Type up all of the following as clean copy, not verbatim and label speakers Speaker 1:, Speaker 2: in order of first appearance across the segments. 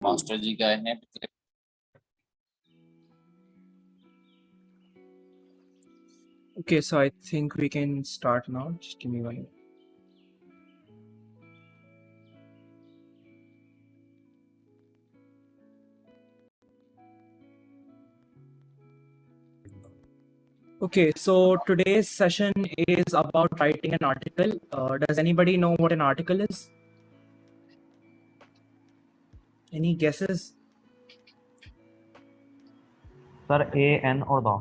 Speaker 1: Master जी गए हैं।
Speaker 2: Okay, so I think we can start now. Just give me one minute. Okay, so today's session is about writing an article. Does anybody know what an article is? Any guesses?
Speaker 3: Sir, A, N or the?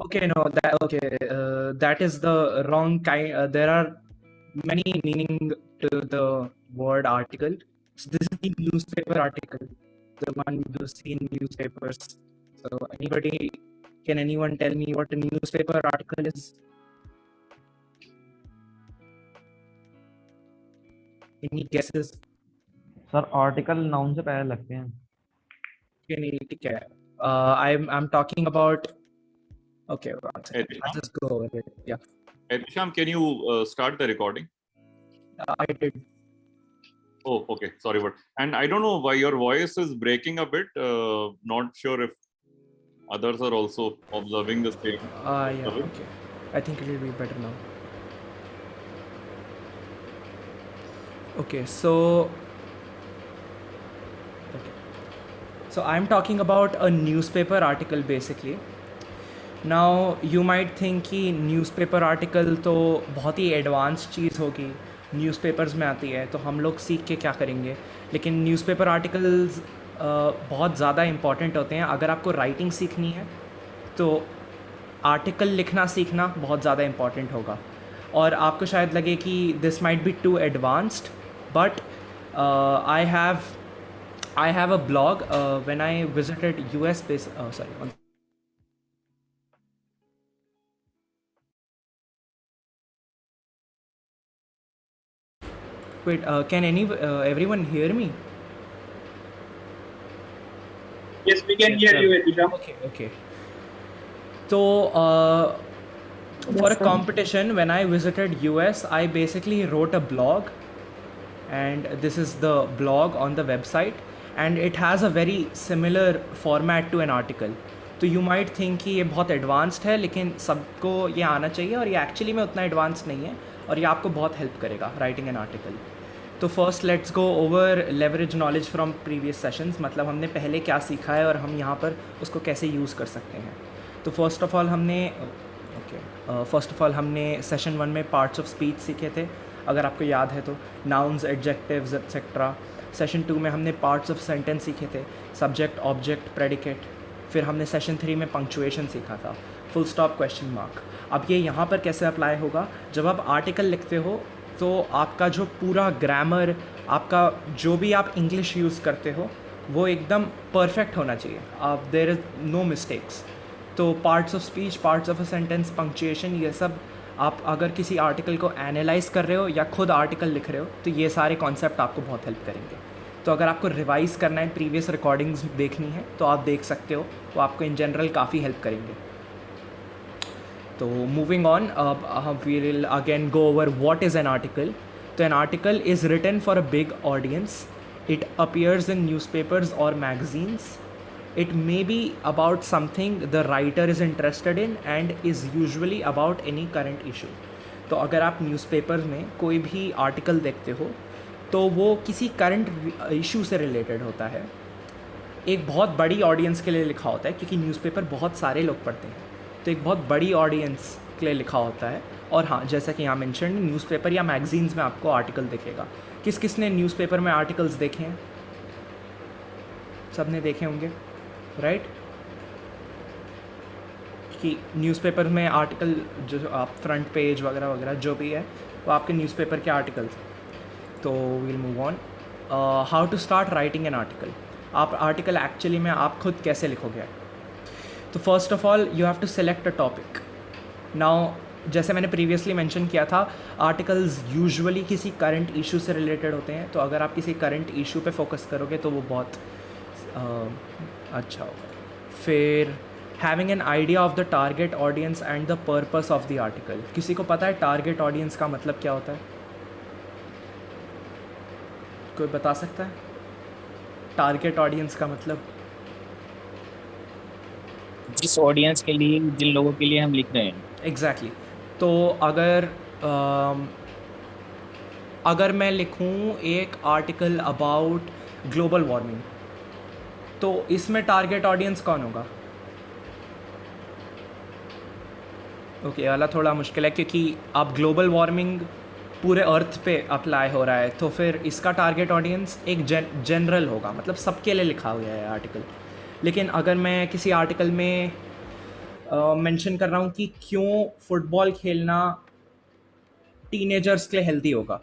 Speaker 2: Okay, no, that is the wrong kind. There are many meaning to the word article. So this is the newspaper article, the one you see in newspapers. So can anyone tell me what a newspaper article is? Any guesses?
Speaker 3: Sir, article noun से पहले लगते हैं.
Speaker 2: ठीक है. I'm talking about. Okay, one second.
Speaker 1: Ehtisham?
Speaker 2: Let's just go over it. Yeah,
Speaker 1: Ehtisham, can you start the recording?
Speaker 2: I did.
Speaker 1: Oh, okay. Sorry, but and I don't know why your voice is breaking a bit. Not sure if others are also observing the same.
Speaker 2: Yeah. Okay. I think it will be better now. Okay, so I'm talking about a newspaper article basically. Now you might think कि newspaper article तो बहुत ही advance चीज़ होगी, newspapers में आती है, तो हम लोग सीख के क्या करेंगे. लेकिन न्यूज़पेपर आर्टिकल्स बहुत ज़्यादा इम्पॉर्टेंट होते हैं. अगर आपको राइटिंग सीखनी है तो आर्टिकल लिखना सीखना बहुत ज़्यादा इम्पॉर्टेंट होगा. और आपको शायद लगे कि this might be too advanced, but I have a blog when I visited US based. Sorry. Wait, can everyone hear me?
Speaker 4: Yes, we can hear you, Ehtisham.
Speaker 2: Okay. So for a competition, when I visited US, I basically wrote a blog, and this is the blog on the website, and it has a very similar format to an article. तो you might think कि ये बहुत advanced है, लेकिन सबको ये आना चाहिए, और ये actually में उतना advanced नहीं है, और ये आपको बहुत help करेगा writing an article. तो first let's go over leverage knowledge from previous sessions. मतलब हमने पहले क्या सीखा है और हम यहाँ पर उसको कैसे यूज़ कर सकते हैं. तो फर्स्ट ऑफ ऑल हमने सेशन 1 में पार्ट्स ऑफ स्पीच सीखे थे, अगर आपको याद है तो, नाउन्स, एडजेक्टिव्स एट्सेट्रा. सेशन 2 में हमने पार्ट्स ऑफ सेंटेंस सीखे थे, सब्जेक्ट, ऑब्जेक्ट, प्रेडिकेट. फिर हमने सेशन 3 में पंक्चुएशन सीखा था, फुल स्टॉप, क्वेश्चन मार्क. अब ये यहाँ पर कैसे अप्लाई होगा, जब आप आर्टिकल लिखते हो तो आपका जो पूरा ग्रामर, आपका जो भी आप इंग्लिश यूज़ करते हो वो एकदम परफेक्ट होना चाहिए. आप देयर इज़ नो मिस्टेक्स. तो parts of speech, parts of a sentence, punctuation, ये सब आप अगर किसी आर्टिकल को एनालाइज कर रहे हो या खुद आर्टिकल लिख रहे हो तो ये सारे कॉन्सेप्ट आपको बहुत हेल्प करेंगे. तो अगर आपको रिवाइज़ करना है, प्रीवियस रिकॉर्डिंग्स देखनी है, तो आप देख सकते हो, वो आपको इन जनरल काफ़ी हेल्प करेंगे. तो moving on, we will again go over what is an article. तो an article is written for a big audience. It appears in newspapers और magazines. It may be about something the writer is interested in and is usually about any current issue. तो अगर आप newspaper में कोई भी article देखते हो तो वो किसी करंट इशू से रिलेटेड होता है, एक बहुत बड़ी ऑडियंस के लिए लिखा होता है, क्योंकि न्यूज़पेपर बहुत सारे लोग पढ़ते हैं, तो एक बहुत बड़ी ऑडियंस के लिए लिखा होता है. और हाँ, जैसा कि यहाँ मेंशन, न्यूज़पेपर या मैगजीन्स में आपको आर्टिकल दिखेगा. किसने न्यूज़पेपर में आर्टिकल्स देखे हैं? सब ने देखे होंगे, राइट? कि न्यूज़पेपर में आर्टिकल जो आप फ्रंट पेज वगैरह वगैरह जो भी है वो आपके न्यूज़पेपर के आर्टिकल्स. तो we'll move on. How to start writing an article. आप आर्टिकल एक्चुअली में आप खुद कैसे लिखोगे? तो first of all you have to select a topic. Now जैसे मैंने प्रीवियसली मेंशन किया था, आर्टिकल्स यूजुअली किसी करंट इशू से रिलेटेड होते हैं. तो अगर आप किसी करंट इशू पे फोकस करोगे तो वो बहुत अच्छा होगा. फिर having an idea of the target audience and the purpose of the article. किसी को पता है टारगेट ऑडियंस का मतलब क्या होता है? कोई बता सकता है? टारगेट ऑडियंस का मतलब?
Speaker 5: जिस ऑडियंस के लिए, जिन लोगों के लिए हम लिख रहे हैं।
Speaker 2: एग्जैक्टली तो अम, अगर मैं लिखूं एक आर्टिकल अबाउट ग्लोबल वार्मिंग, तो इसमें टारगेट ऑडियंस कौन होगा? ओके, वाला थोड़ा मुश्किल है क्योंकि अब ग्लोबल वार्मिंग पूरे अर्थ पे अप्लाई हो रहा है, तो फिर इसका टारगेट ऑडियंस एक जनरल होगा, मतलब सबके लिए लिखा हुआ है आर्टिकल। लेकिन अगर मैं किसी आर्टिकल में मेंशन कर रहा हूँ कि क्यों फुटबॉल खेलना टीनेजर्स के लिए हेल्दी होगा,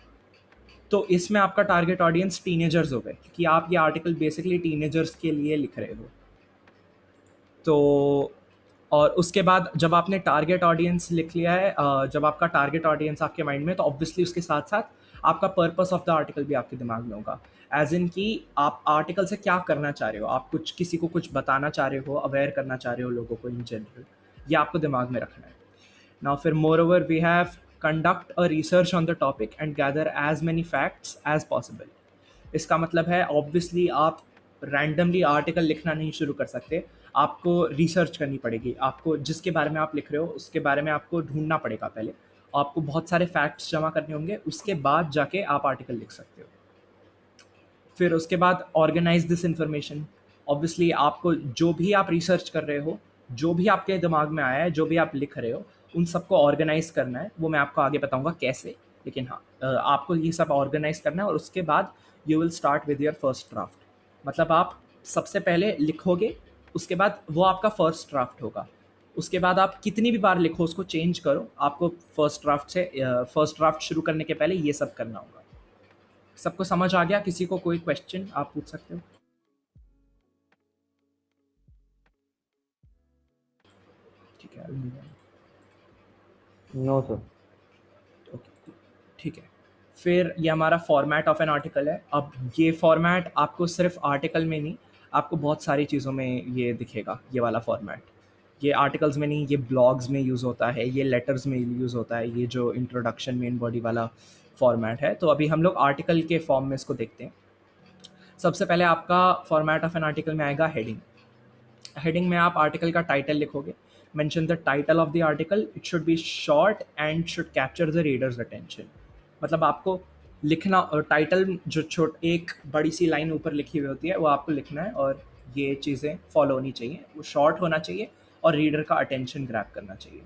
Speaker 2: तो इसमें आपका टारगेट ऑडियंस टीनेजर्स हो गए, क्योंकि आप ये आर्टिकल बेसिकली टीनेजर्स के लिए लिख रहे हो। तो और उसके बाद जब आपने टारगेट ऑडियंस लिख लिया है, जब आपका टारगेट ऑडियंस आपके माइंड में, तो ऑब्वियसली उसके साथ साथ आपका पर्पस ऑफ द आर्टिकल भी आपके दिमाग में होगा, एज इन कि आप आर्टिकल से क्या करना चाह रहे हो, आप कुछ किसी को कुछ बताना चाह रहे हो, अवेयर करना चाह रहे हो लोगों को इन जनरल, ये आपको दिमाग में रखना है। नाउ फिर moreover we have conduct a research on the topic and gather as many facts as possible. इसका मतलब है ऑब्वियसली आप रैंडमली आर्टिकल लिखना नहीं शुरू कर सकते, आपको रिसर्च करनी पड़ेगी, आपको जिसके बारे में आप लिख रहे हो उसके बारे में आपको ढूंढना पड़ेगा पहले, आपको बहुत सारे फैक्ट्स जमा करने होंगे, उसके बाद जाके आप आर्टिकल लिख सकते हो। फिर उसके बाद ऑर्गेनाइज दिस इंफॉर्मेशन। ऑब्वियसली आपको जो भी आप रिसर्च कर रहे हो, जो भी आपके दिमाग में आया है, जो भी आप लिख रहे हो, उन सबको ऑर्गेनाइज करना है। वो मैं आपको आगे बताऊंगा कैसे, लेकिन हाँ, आपको ये सब ऑर्गेनाइज करना है और उसके बाद you will start with your first draft. मतलब आप सबसे पहले लिखोगे, उसके बाद वो आपका फर्स्ट ड्राफ्ट होगा, उसके बाद आप कितनी भी बार लिखो उसको चेंज करो, आपको फर्स्ट ड्राफ्ट शुरू करने के पहले ये सब करना होगा। सबको समझ आ गया? किसी को कोई क्वेश्चन आप पूछ सकते हो? ठीक है,
Speaker 3: नो सर।
Speaker 2: ओके, ठीक है। फिर ये हमारा फॉर्मेट ऑफ एन आर्टिकल है। अब ये फॉर्मेट आपको सिर्फ आर्टिकल में नहीं, आपको बहुत सारी चीज़ों में ये दिखेगा, ये वाला फॉर्मेट। ये आर्टिकल्स में नहीं, ये ब्लॉग्स में यूज़ होता है, ये लेटर्स में यूज़ होता है, ये जो इंट्रोडक्शन मेन बॉडी वाला फॉर्मेट है। तो अभी हम लोग आर्टिकल के फॉर्म में इसको देखते हैं। सबसे पहले आपका फॉर्मेट ऑफ एन आर्टिकल में आएगा हेडिंग। हेडिंग में आप आर्टिकल का टाइटल लिखोगे, mention the title of the article, it should be short and should capture the readers attention. मतलब आपको लिखना, और टाइटल जो एक बड़ी सी लाइन ऊपर लिखी हुई होती है वो आपको लिखना है, और ये चीज़ें फॉलो होनी चाहिए, वो शॉर्ट होना चाहिए और रीडर का अटेंशन ग्रैब करना चाहिए।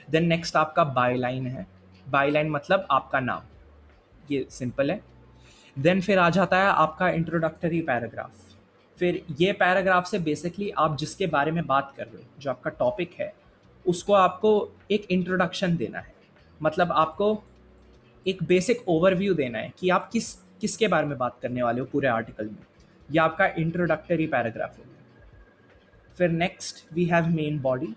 Speaker 2: देन नेक्स्ट आपका बाय लाइन है। बाय लाइन मतलब आपका नाम, ये सिंपल है। देन फिर आ जाता है आपका इंट्रोडक्टरी पैराग्राफ। फिर ये पैराग्राफ से बेसिकली आप जिसके बारे में बात कर रहे हो, जो आपका टॉपिक है, उसको आपको एक इंट्रोडक्शन देना है। मतलब आपको एक बेसिक ओवरव्यू देना है कि आप किसके बारे में बात करने वाले हो पूरे आर्टिकल में। ये आपका इंट्रोडक्टरी पैराग्राफ हो गया। फिर next we have main body.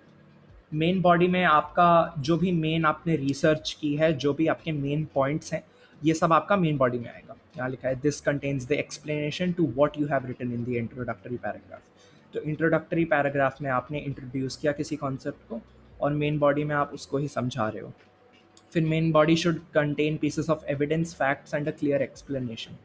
Speaker 2: Main body में आपका जो भी मेन आपने रिसर्च की है, जो भी आपके मेन पॉइंट्स हैं, ये सब आपका मेन बॉडी में आएगा। यहाँ लिखा है this contains the explanation to what you have written in the introductory paragraph. तो इंट्रोडक्टरी पैराग्राफ में आपने इंट्रोड्यूस किया किसी कॉन्सेप्ट को, और मेन बॉडी में आप उसको ही समझा रहे हो। फिर main body should contain pieces of evidence, facts and a clear explanation.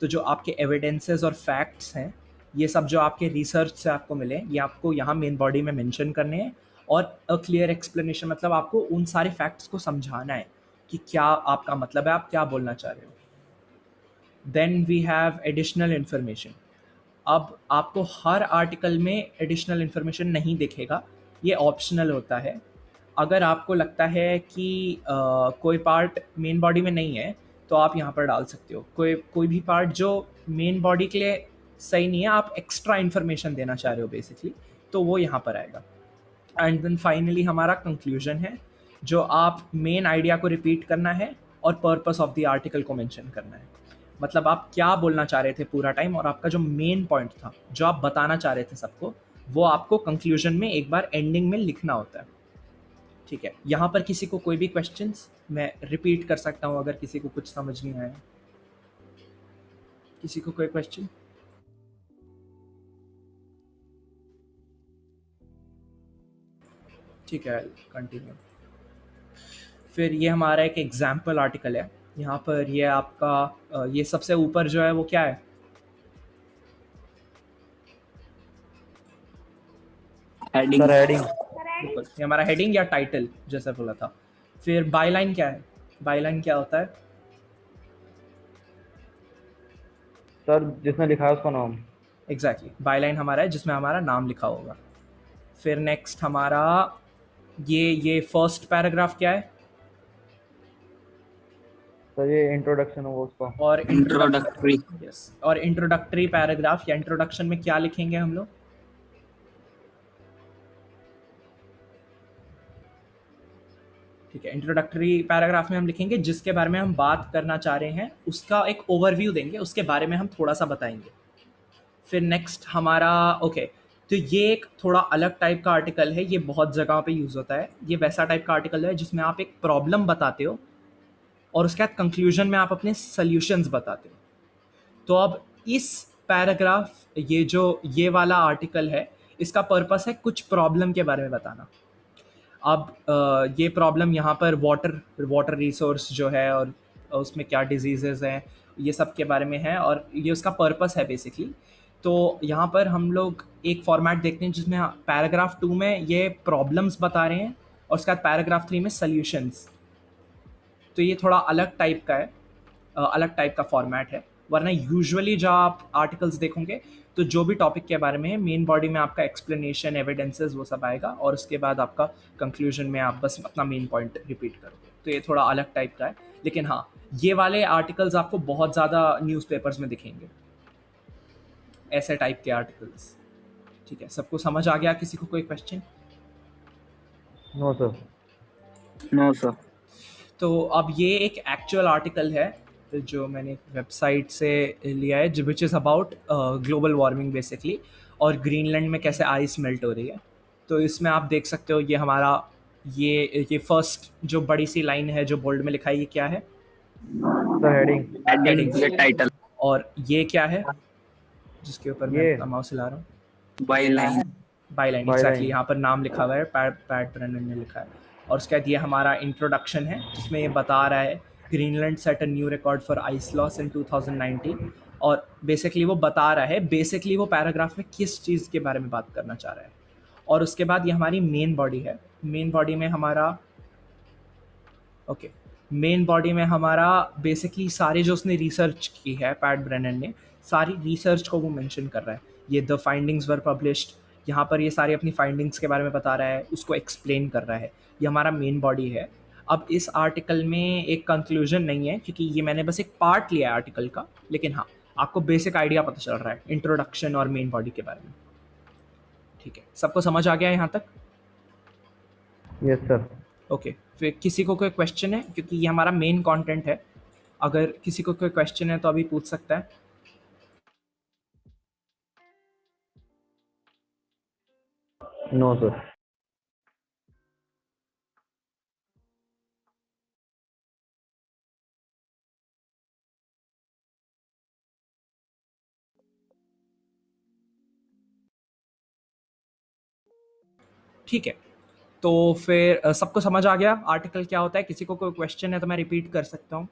Speaker 2: तो जो आपके एविडेंसेस और फैक्ट्स हैं, ये सब जो आपके रिसर्च से आपको मिले, ये आपको यहाँ मेन बॉडी में मेंशन करने हैं। और अ क्लियर एक्सप्लेनेशन मतलब आपको उन सारे फैक्ट्स को समझाना है कि क्या आपका मतलब है, आप क्या बोलना चाह रहे हो। Then we have additional information. अब आपको हर आर्टिकल में एडिशनल इन्फॉर्मेशन नहीं दिखेगा, ये ऑप्शनल होता है। अगर आपको लगता है कि कोई पार्ट मेन बॉडी में नहीं है, तो आप यहाँ पर डाल सकते हो। कोई भी पार्ट जो मेन बॉडी के लिए सही नहीं है, आप एक्स्ट्रा इन्फॉर्मेशन देना चाह रहे हो बेसिकली, तो वो यहाँ पर आएगा। एंड देन फाइनली हमारा कंक्लूजन है, जो आप मेन आइडिया को रिपीट करना है और पर्पस ऑफ द आर्टिकल को मेंशन करना है। मतलब आप क्या बोलना चाह रहे थे पूरा टाइम, और आपका जो मेन पॉइंट था, जो आप बताना चाह रहे थे सबको, वो आपको कंक्लूजन में एक बार एंडिंग में लिखना होता है। ठीक है, यहाँ पर किसी को कोई भी क्वेश्चंस? मैं रिपीट कर सकता हूँ अगर किसी को कुछ समझ नहीं आया। किसी को कोई क्वेश्चन? ठीक है, कंटिन्यू। फिर ये हमारा एक एग्जाम्पल आर्टिकल है। यहाँ पर ये आपका ये सबसे ऊपर जो है वो क्या है?
Speaker 5: Heading
Speaker 3: sir heading.
Speaker 2: बिल्कुल, ये हमारा हेडिंग या टाइटल जैसा बोला था। फिर बायलाइन क्या है? बायलाइन क्या होता है?
Speaker 3: सर जिसने लिखा है उसका नाम।
Speaker 2: एग्जैक्टली, बायलाइन हमारा है जिसमें हमारा नाम लिखा होगा। फिर नेक्स्ट हमारा ये फर्स्ट पैराग्राफ क्या है?
Speaker 3: सर ये इंट्रोडक्शन होगा उसका।
Speaker 2: और
Speaker 5: इंट्रोडक्टरी
Speaker 2: यस, और इंट्रोडक्टरी पैराग्राफ या इंट्रोडक्शन में क्या लिखेंगे हम लोग? ठीक है, इंट्रोडक्टरी पैराग्राफ में हम लिखेंगे जिसके बारे में हम बात करना चाह रहे हैं उसका एक ओवरव्यू देंगे, उसके बारे में हम थोड़ा सा बताएंगे। फिर नेक्स्ट हमारा ओके, तो ये एक थोड़ा अलग टाइप का आर्टिकल है, ये बहुत जगह पे यूज़ होता है। ये वैसा टाइप का आर्टिकल है जिसमें आप एक प्रॉब्लम बताते हो और उसके बाद कंक्लूजन में आप अपने सॉल्यूशंस बताते हो। तो अब इस पैराग्राफ, ये वाला आर्टिकल है, इसका पर्पस है कुछ प्रॉब्लम के बारे में बताना। अब ये प्रॉब्लम यहाँ पर वाटर रिसोर्स जो है और उसमें क्या डिजीज़ेज़ हैं, ये सब के बारे में है और ये उसका पर्पस है बेसिकली। तो यहाँ पर हम लोग एक फॉर्मेट देखते हैं जिसमें पैराग्राफ 2 में ये प्रॉब्लम्स बता रहे हैं और उसके बाद पैराग्राफ 3 में सॉल्यूशंस। तो ये थोड़ा अलग टाइप का है, अलग टाइप का फॉर्मेट है। वरना यूजुअली जब आप आर्टिकल्स देखोगे तो जो भी टॉपिक के बारे में है, मेन बॉडी में आपका एक्सप्लेनेशन, एविडेंसेस वो सब आएगा और उसके बाद आपका कंक्लूजन में आप बस अपना मेन पॉइंट रिपीट करोगे। तो ये थोड़ा अलग टाइप का है, लेकिन हाँ, ये वाले आर्टिकल्स आपको बहुत ज़्यादा न्यूज़पेपर्स में दिखेंगे, ऐसे टाइप के आर्टिकल्स। ठीक है, सबको समझ आ गया? किसी को कोई question?
Speaker 3: No sir.
Speaker 5: No sir.
Speaker 2: तो अब ये एक एक्चुअल आर्टिकल है जो मैंने वेबसाइट से लिया है, which is about global warming basically, और ग्रीनलैंड में कैसे आइस मेल्ट हो रही है। तो इसमें आप देख सकते हो, ये हमारा ये फर्स्ट जो बड़ी सी लाइन है जो बोल्ड में लिखा है, ये क्या है?
Speaker 3: Sir heading.
Speaker 5: हेडिंग ये टाइटल
Speaker 2: और ये क्या है जिसके ऊपर मैं
Speaker 3: ये
Speaker 2: अपना माउस हिला रहा हूँ?
Speaker 5: Byline
Speaker 2: byline,
Speaker 3: Byline।
Speaker 2: एग्जैक्टली, यहाँ पर नाम लिखा हुआ है, पैट ब्रेनन ने लिखा है। और उसके बाद ये हमारा इंट्रोडक्शन है जिसमें ये बता रहा है Greenland set a new record for ice loss in 2019। और बेसिकली वो बता रहा है, बेसिकली वो पैराग्राफ में किस चीज़ के बारे में बात करना चाह रहा है। और उसके बाद ये हमारी मेन बॉडी है। मेन बॉडी में हमारा मेन बॉडी में हमारा बेसिकली सारे जो उसने रिसर्च की है पैट ब्रेनन ने, सारी रिसर्च को वो मेंशन कर रहा है। ये द फाइंडिंग्स वर पब्लिश्ड, यहाँ पर ये सारी अपनी फाइंडिंग्स के बारे में बता रहा है, उसको एक्सप्लेन कर रहा है। ये हमारा मेन बॉडी है। अब इस आर्टिकल में एक कंक्लूजन नहीं है क्योंकि ये मैंने बस एक पार्ट लिया है आर्टिकल का, लेकिन हाँ, आपको बेसिक आइडिया पता चल रहा है इंट्रोडक्शन और मेन बॉडी के बारे में। ठीक है, सबको समझ आ गया यहाँ तक?
Speaker 3: Yes sir.
Speaker 2: ओके, फिर किसी को कोई क्वेश्चन है? क्योंकि ये हमारा मेन कंटेंट है। अगर किसी को कोई क्वेश्चन है तो अभी पूछ सकता है।
Speaker 3: No sir.
Speaker 2: ठीक है, तो फिर सबको समझ आ गया आर्टिकल क्या होता है? किसी को कोई क्वेश्चन है तो मैं रिपीट कर सकता हूँ।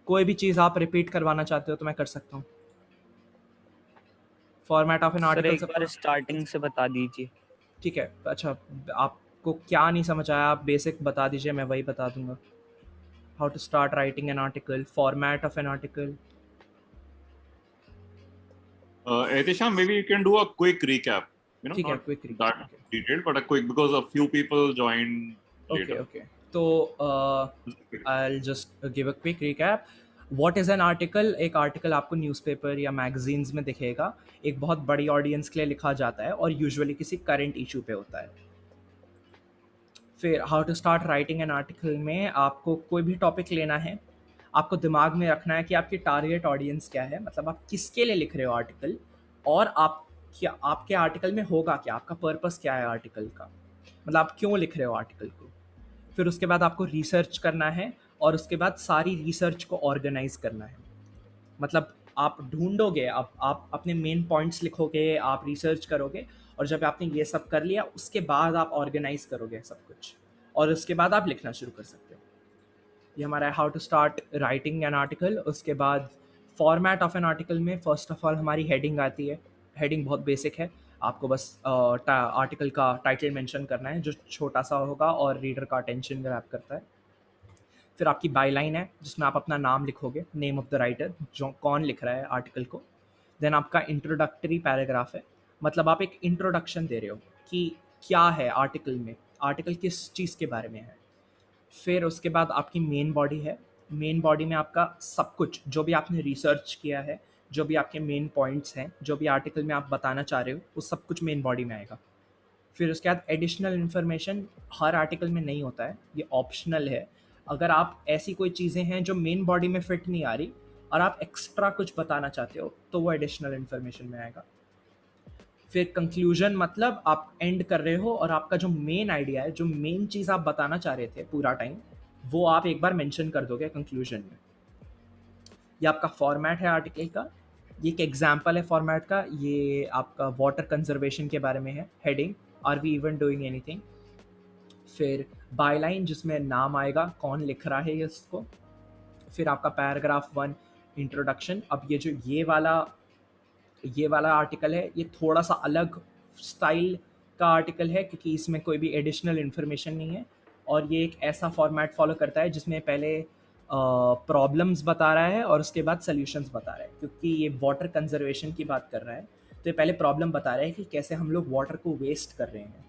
Speaker 2: कोई भी चीज़ आप रिपीट करवाना चाहते हो तो मैं कर सकता हूँ। Format of an
Speaker 6: sir
Speaker 2: article
Speaker 6: एक बार स्टार्टिंग से बता दीजिए।
Speaker 2: ठीक है, अच्छा, आपको क्या नहीं समझ आया आप बेसिक बता दीजिए, मैं वही बता दूंगा। How to start writing an article, format of an article.
Speaker 1: Ehtisham, maybe you can do a quick recap.
Speaker 2: ठीक है,
Speaker 1: Not
Speaker 2: quick
Speaker 1: that detailed, but a quick, because a few people joined later.
Speaker 2: Okay. तो I'll just give a quick recap. What is an article? एक article आपको newspaper या magazines में दिखेगा, एक बहुत बड़ी ऑडियंस के लिए लिखा जाता है और यूजुअली किसी करंट इशू पे होता है। फिर how to start writing an article में आपको कोई भी टॉपिक लेना है, आपको दिमाग में रखना है कि आपकी टारगेट ऑडियंस क्या है, मतलब आप किसके लिए लिख रहे हो आर्टिकल, और आप क्या, आपके आर्टिकल में होगा क्या, आपका पर्पस क्या है आर्टिकल का, मतलब आप क्यों लिख रहे हो आर्टिकल को। फिर उसके बाद आपको रिसर्च करना है और उसके बाद सारी रिसर्च को ऑर्गेनाइज करना है। मतलब आप ढूंढोगे, आप अपने मेन पॉइंट्स लिखोगे, आप रिसर्च करोगे, और जब आपने ये सब कर लिया उसके बाद आप ऑर्गेनाइज करोगे सब कुछ, और उसके बाद आप लिखना शुरू कर सकते हो। ये हमारा how to start writing an article. उसके बाद फॉर्मेट ऑफ एन आर्टिकल में फर्स्ट ऑफ ऑल हमारी हेडिंग आती है। हेडिंग बहुत बेसिक है, आपको बस आर्टिकल का टाइटल मेंशन करना है जो छोटा सा होगा और रीडर का अटेंशन ग्रैब करता है। फिर आपकी बायलाइन है जिसमें आप अपना नाम लिखोगे, नेम ऑफ द राइटर, जो कौन लिख रहा है आर्टिकल को। देन आपका इंट्रोडक्टरी पैराग्राफ है, मतलब आप एक इंट्रोडक्शन दे रहे हो कि क्या है आर्टिकल में, आर्टिकल किस चीज़ के बारे में है। फिर उसके बाद आपकी मेन बॉडी है। मेन बॉडी में आपका सब कुछ जो भी आपने रिसर्च किया है, जो भी आपके मेन पॉइंट्स हैं, जो भी आर्टिकल में आप बताना चाह रहे हो, वो सब कुछ मेन बॉडी में आएगा। फिर उसके बाद एडिशनल इन्फॉर्मेशन हर आर्टिकल में नहीं होता है, ये ऑप्शनल है। अगर आप ऐसी कोई चीज़ें हैं जो मेन बॉडी में फिट नहीं आ रही और आप एक्स्ट्रा कुछ बताना चाहते हो तो वो एडिशनल इन्फॉर्मेशन में आएगा। फिर कंक्लूजन, मतलब आप एंड कर रहे हो और आपका जो मेन आइडिया है, जो मेन चीज़ आप बताना चाह रहे थे पूरा टाइम, वो आप एक बार मेंशन कर दोगे कंक्लूजन में। ये आपका फॉर्मेट है आर्टिकल का। ये एक एग्जांपल है फॉर्मेट का। ये आपका वाटर कंजर्वेशन के बारे में है। Heading, are we even doing anything. फिर बायलाइन जिसमें नाम आएगा, कौन लिख रहा है इसको। फिर आपका पैराग्राफ 1 इंट्रोडक्शन। अब ये जो ये वाला आर्टिकल है, ये थोड़ा सा अलग स्टाइल का आर्टिकल है क्योंकि इसमें कोई भी एडिशनल इन्फॉर्मेशन नहीं है और ये एक ऐसा फॉर्मेट फॉलो करता है जिसमें पहले प्रॉब्लम्स बता रहा है और उसके बाद सॉल्यूशंस बता रहा है। क्योंकि ये वाटर कंजर्वेशन की बात कर रहा है तो ये पहले प्रॉब्लम बता रहा है कि कैसे हम लोग वाटर को वेस्ट कर रहे हैं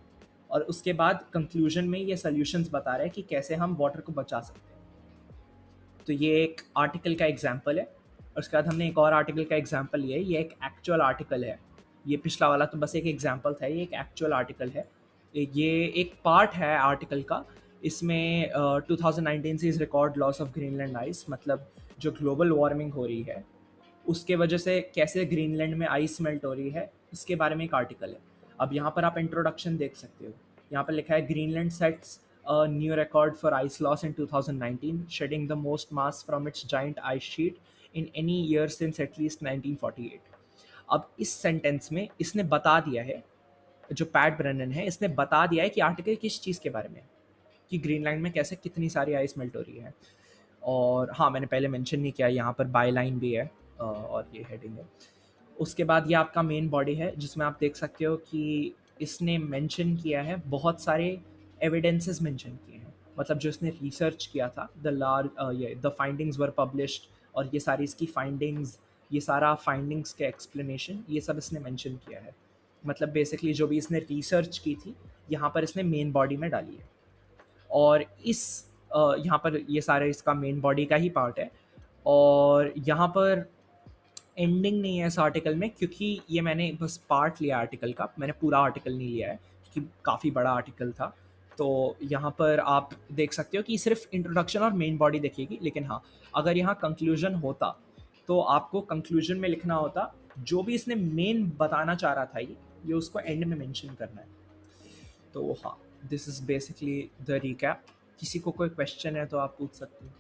Speaker 2: और उसके बाद कंक्लूजन में ये सॉल्यूशंस बता रहा है कि कैसे हम वाटर को बचा सकते हैं। तो ये एक आर्टिकल का एग्जाम्पल है। और उसके बाद हमने एक और आर्टिकल का एग्जाम्पल लिया है। ये एक एक्चुअल आर्टिकल है। ये पिछला वाला तो बस एक एग्जाम्पल था, ये एक एक्चुअल आर्टिकल है। ये एक पार्ट है आर्टिकल का। इसमें 2019 से इस record loss of Greenland ice, मतलब जो ग्लोबल वार्मिंग हो रही है उसके वजह से कैसे ग्रीनलैंड में आइस मेल्ट हो रही है, इसके बारे में एक आर्टिकल है। अब यहाँ पर आप इंट्रोडक्शन देख सकते हो। यहाँ पर लिखा है Greenland sets a new record for ice loss in 2019, shedding the most mass from its giant ice sheet in any year since at least 1948. अब इस सेंटेंस में इसने बता दिया है, जो पैट ब्रेनन है इसने बता दिया है कि आर्टिकल किस चीज़ के बारे में है, कि ग्रीनलैंड में कैसे कितनी सारी आइस मेल्ट हो रही है। और हाँ, मैंने पहले मेंशन नहीं किया, यहाँ पर बाय लाइन भी है और ये हेडिंग है। उसके बाद ये आपका मेन बॉडी है जिसमें आप देख सकते हो कि इसने मेंशन किया है, बहुत सारे एविडेंसेस मेंशन किए हैं, मतलब जो इसने रिसर्च किया था, द फाइंडिंग्स वर पब्लिश्ड, और ये सारी इसकी फाइंडिंग्स, ये सारा फाइंडिंग्स के एक्सप्लेनेशन, ये सब इसने मेंशन किया है। मतलब बेसिकली जो भी इसने रिसर्च की थी यहाँ पर इसने मेन बॉडी में डाली है। और यहाँ पर ये सारे इसका मेन बॉडी का ही पार्ट है। और यहाँ पर एंडिंग नहीं है इस आर्टिकल में, क्योंकि ये मैंने बस पार्ट लिया आर्टिकल का, मैंने पूरा आर्टिकल नहीं लिया है क्योंकि काफ़ी बड़ा आर्टिकल था। तो यहाँ पर आप देख सकते हो कि सिर्फ इंट्रोडक्शन और मेन बॉडी दिखेगी, लेकिन हाँ, अगर यहाँ कंक्लूजन होता तो आपको कंक्लूजन में लिखना होता जो भी इसने मेन बताना चाह रहा था, ये उसको एंड में मेंशन करना है। तो हाँ, this is basically the recap. किसी को कोई क्वेश्चन है तो आप पूछ सकते हो।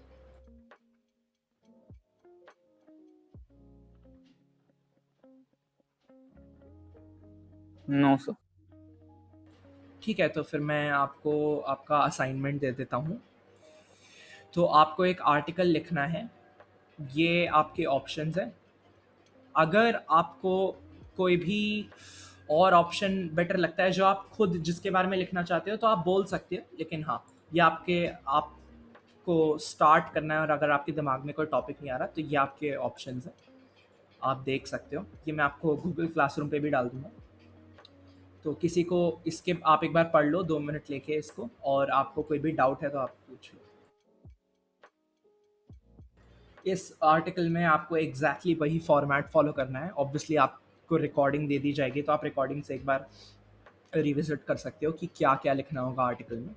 Speaker 5: No sir.
Speaker 2: ठीक है, तो फिर मैं आपको आपका असाइनमेंट दे देता हूँ। तो आपको एक आर्टिकल लिखना है, ये आपके ऑप्शंस हैं। अगर आपको कोई भी और ऑप्शन बेटर लगता है जो आप खुद जिसके बारे में लिखना चाहते हो तो आप बोल सकते हो, लेकिन हाँ, ये आपको स्टार्ट करना है और अगर आपके दिमाग में कोई टॉपिक नहीं आ रहा तो ये आपके ऑप्शंस हैं, आप देख सकते हो। ये मैं आपको गूगल क्लासरूम पे भी डाल दूँगा। तो किसी को इसके आप एक बार पढ़ लो 2 मिनट लेके इसको, और आपको कोई भी डाउट है तो आप पूछ लो। इस आर्टिकल में आपको एग्जैक्टली वही फॉर्मेट फॉलो करना है। ऑब्वियसली आपको रिकॉर्डिंग दे दी जाएगी तो आप रिकॉर्डिंग से एक बार रिविजिट कर सकते हो कि क्या क्या लिखना होगा आर्टिकल में,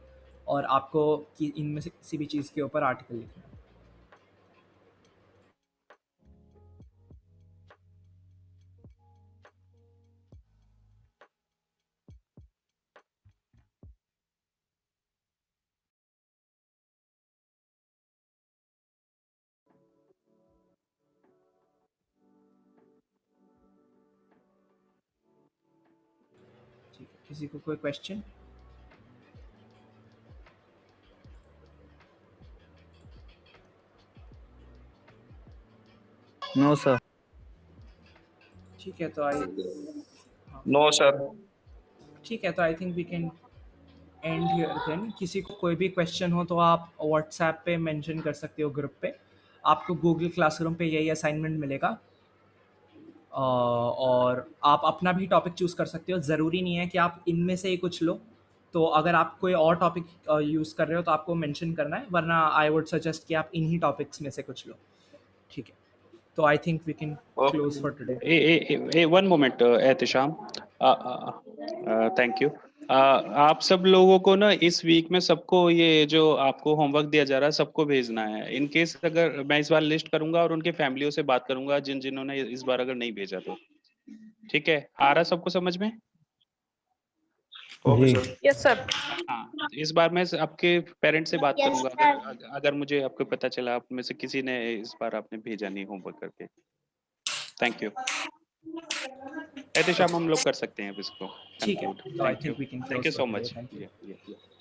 Speaker 2: और आपको कि इनमें से किसी भी चीज़ के ऊपर आर्टिकल लिखना है। ठीक है, किसी को कोई क्वेश्चन?
Speaker 5: No sir.
Speaker 2: ठीक है, तो आई, हाँ
Speaker 7: नो सर।
Speaker 2: ठीक है, तो I think we can end here then. किसी को कोई भी क्वेश्चन हो तो आप व्हाट्सएप पे मेंशन कर सकते हो ग्रुप पे। आपको गूगल क्लासरूम पे यही असाइनमेंट मिलेगा। और आप अपना भी टॉपिक चूज़ कर सकते हो। ज़रूरी नहीं है कि आप इनमें से ही कुछ लो। तो अगर आप कोई और टॉपिक यूज़ कर रहे हो तो आपको मेंशन करना है, वरना आई वुड सजेस्ट कि आप इन्हीं टॉपिक्स में से कुछ लो। ठीक है, तो I think we can close for today.
Speaker 8: One moment Ehtisham, thank you. आप सब लोगों को ना इस वीक में सबको ये जो आपको होमवर्क दिया जा रहा है सबको भेजना है। इन केस अगर मैं इस बार लिस्ट करूंगा और उनके फैमिलियों से बात करूंगा जिन्होंने इस बार अगर नहीं भेजा तो। ठीक है, आ रहा सबको समझ में?
Speaker 7: ओके
Speaker 3: जी
Speaker 7: सर।
Speaker 9: Yes sir.
Speaker 8: हाँ, इस बार मैं आपके पेरेंट्स से बात करूंगा अगर मुझे आपको पता चला आप में से किसी ने इस बार आपने भेजा नहीं होमवर्क करके। थैंक यू एहतिशाम, हम लोग कर सकते हैं अब इसको
Speaker 2: ठीक है,
Speaker 8: conclude।
Speaker 2: तो I
Speaker 8: Thank you.
Speaker 2: Think we can
Speaker 8: Thank you
Speaker 2: close
Speaker 8: so
Speaker 2: for today.
Speaker 8: much.
Speaker 2: Thank you.
Speaker 8: Yeah.